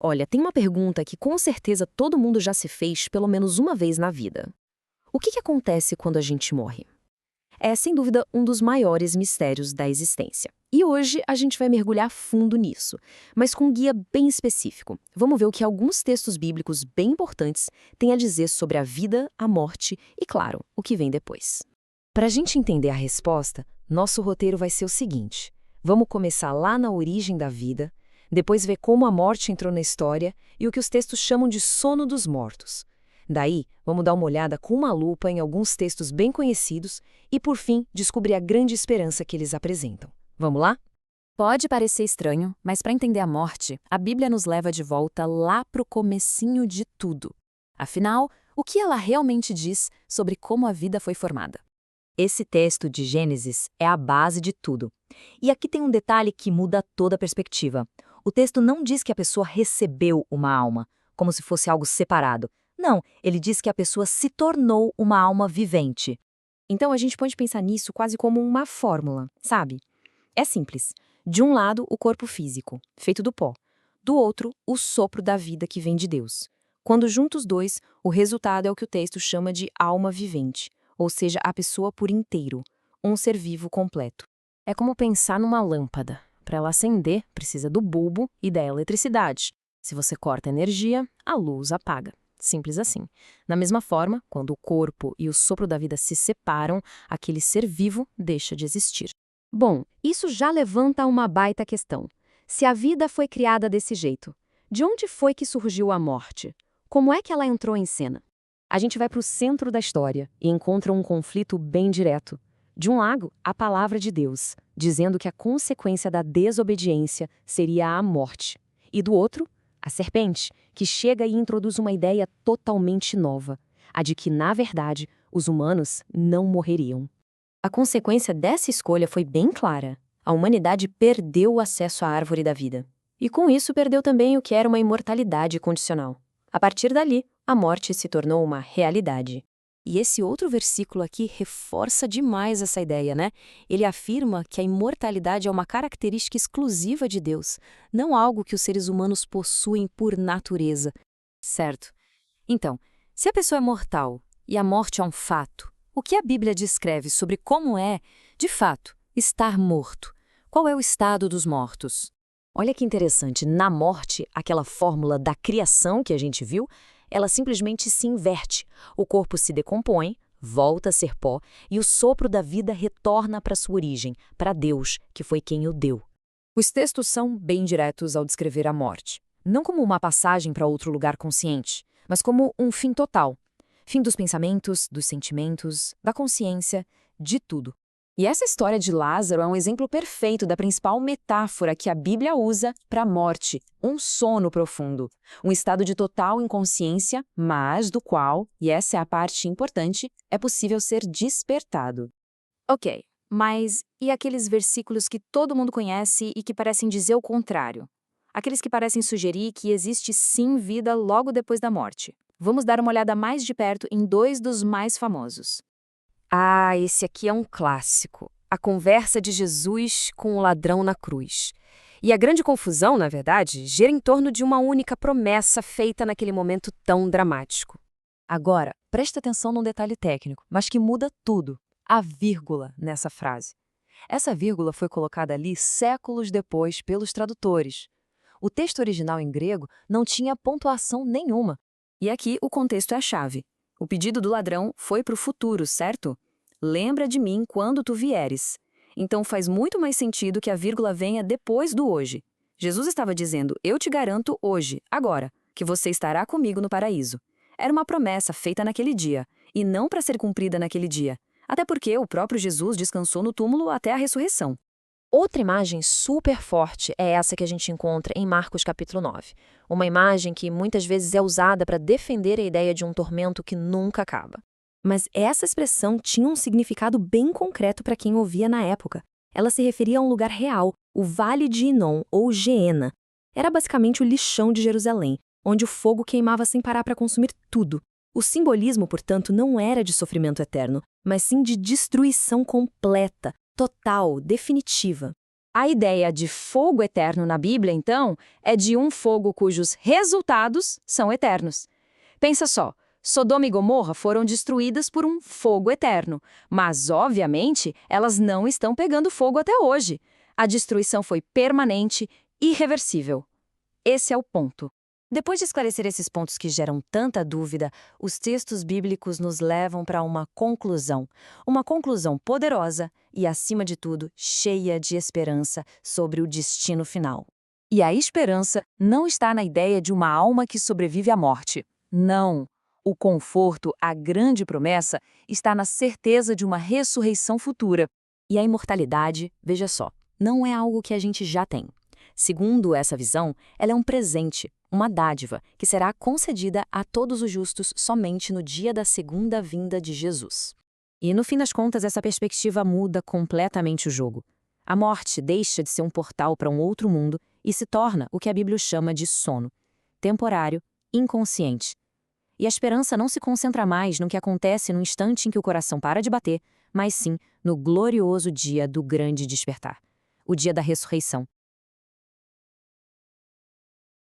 Olha, tem uma pergunta que com certeza todo mundo já se fez pelo menos uma vez na vida. O que acontece quando a gente morre? É, sem dúvida, um dos maiores mistérios da existência. E hoje a gente vai mergulhar fundo nisso, mas com um guia bem específico. Vamos ver o que alguns textos bíblicos bem importantes têm a dizer sobre a vida, a morte e, claro, o que vem depois. Para a gente entender a resposta, nosso roteiro vai ser o seguinte: vamos começar lá na origem da vida, depois ver como a morte entrou na história e o que os textos chamam de sono dos mortos. Daí, vamos dar uma olhada com uma lupa em alguns textos bem conhecidos e, por fim, descobrir a grande esperança que eles apresentam. Vamos lá? Pode parecer estranho, mas para entender a morte, a Bíblia nos leva de volta lá para o comecinho de tudo. Afinal, o que ela realmente diz sobre como a vida foi formada? Esse texto de Gênesis é a base de tudo. E aqui tem um detalhe que muda toda a perspectiva. O texto não diz que a pessoa recebeu uma alma, como se fosse algo separado. Não, ele diz que a pessoa se tornou uma alma vivente. Então a gente pode pensar nisso quase como uma fórmula, sabe? É simples. De um lado, o corpo físico, feito do pó. Do outro, o sopro da vida que vem de Deus. Quando juntos os dois, o resultado é o que o texto chama de alma vivente, ou seja, a pessoa por inteiro, um ser vivo completo. É como pensar numa lâmpada. Para ela acender, precisa do bulbo e da eletricidade. Se você corta a energia, a luz apaga. Simples assim. Da mesma forma, quando o corpo e o sopro da vida se separam, aquele ser vivo deixa de existir. Bom, isso já levanta uma baita questão. Se a vida foi criada desse jeito, de onde foi que surgiu a morte? Como é que ela entrou em cena? A gente vai para o centro da história e encontra um conflito bem direto. De um lado, a palavra de Deus, dizendo que a consequência da desobediência seria a morte. E do outro, a serpente, que chega e introduz uma ideia totalmente nova, a de que, na verdade, os humanos não morreriam. A consequência dessa escolha foi bem clara. A humanidade perdeu o acesso à árvore da vida. E com isso perdeu também o que era uma imortalidade condicional. A partir dali, a morte se tornou uma realidade. E esse outro versículo aqui reforça demais essa ideia, né? Ele afirma que a imortalidade é uma característica exclusiva de Deus, não algo que os seres humanos possuem por natureza. Certo? Então, se a pessoa é mortal e a morte é um fato, o que a Bíblia descreve sobre como é, de fato, estar morto? Qual é o estado dos mortos? Olha que interessante, na morte, aquela fórmula da criação que a gente viu, ela simplesmente se inverte. O corpo se decompõe, volta a ser pó, e o sopro da vida retorna para sua origem, para Deus, que foi quem o deu. Os textos são bem diretos ao descrever a morte. Não como uma passagem para outro lugar consciente, mas como um fim total. Fim dos pensamentos, dos sentimentos, da consciência, de tudo. E essa história de Lázaro é um exemplo perfeito da principal metáfora que a Bíblia usa para a morte, um sono profundo, um estado de total inconsciência, mas do qual, e essa é a parte importante, é possível ser despertado. Ok, mas e aqueles versículos que todo mundo conhece e que parecem dizer o contrário? Aqueles que parecem sugerir que existe sim vida logo depois da morte. Vamos dar uma olhada mais de perto em dois dos mais famosos. Ah, esse aqui é um clássico. A conversa de Jesus com o ladrão na cruz. E a grande confusão, na verdade, gira em torno de uma única promessa feita naquele momento tão dramático. Agora, presta atenção num detalhe técnico, mas que muda tudo. A vírgula nessa frase. Essa vírgula foi colocada ali séculos depois pelos tradutores. O texto original em grego não tinha pontuação nenhuma. E aqui o contexto é a chave. O pedido do ladrão foi para o futuro, certo? Lembra de mim quando tu vieres. Então faz muito mais sentido que a vírgula venha depois do hoje. Jesus estava dizendo, eu te garanto hoje, agora, que você estará comigo no paraíso. Era uma promessa feita naquele dia, e não para ser cumprida naquele dia. Até porque o próprio Jesus descansou no túmulo até a ressurreição. Outra imagem super forte é essa que a gente encontra em Marcos capítulo 9. Uma imagem que muitas vezes é usada para defender a ideia de um tormento que nunca acaba. Mas essa expressão tinha um significado bem concreto para quem ouvia na época. Ela se referia a um lugar real, o Vale de Inom, ou Geena. Era basicamente o lixão de Jerusalém, onde o fogo queimava sem parar para consumir tudo. O simbolismo, portanto, não era de sofrimento eterno, mas sim de destruição completa, total, definitiva. A ideia de fogo eterno na Bíblia, então, é de um fogo cujos resultados são eternos. Pensa só, Sodoma e Gomorra foram destruídas por um fogo eterno, mas, obviamente, elas não estão pegando fogo até hoje. A destruição foi permanente, irreversível. Esse é o ponto. Depois de esclarecer esses pontos que geram tanta dúvida, os textos bíblicos nos levam para uma conclusão poderosa e, acima de tudo, cheia de esperança sobre o destino final. E a esperança não está na ideia de uma alma que sobrevive à morte. Não. O conforto, a grande promessa, está na certeza de uma ressurreição futura. E a imortalidade, veja só, não é algo que a gente já tem. Segundo essa visão, ela é um presente, uma dádiva, que será concedida a todos os justos somente no dia da segunda vinda de Jesus. E no fim das contas, essa perspectiva muda completamente o jogo. A morte deixa de ser um portal para um outro mundo e se torna o que a Bíblia chama de sono, temporário, inconsciente. E a esperança não se concentra mais no que acontece no instante em que o coração para de bater, mas sim no glorioso dia do grande despertar, o dia da ressurreição.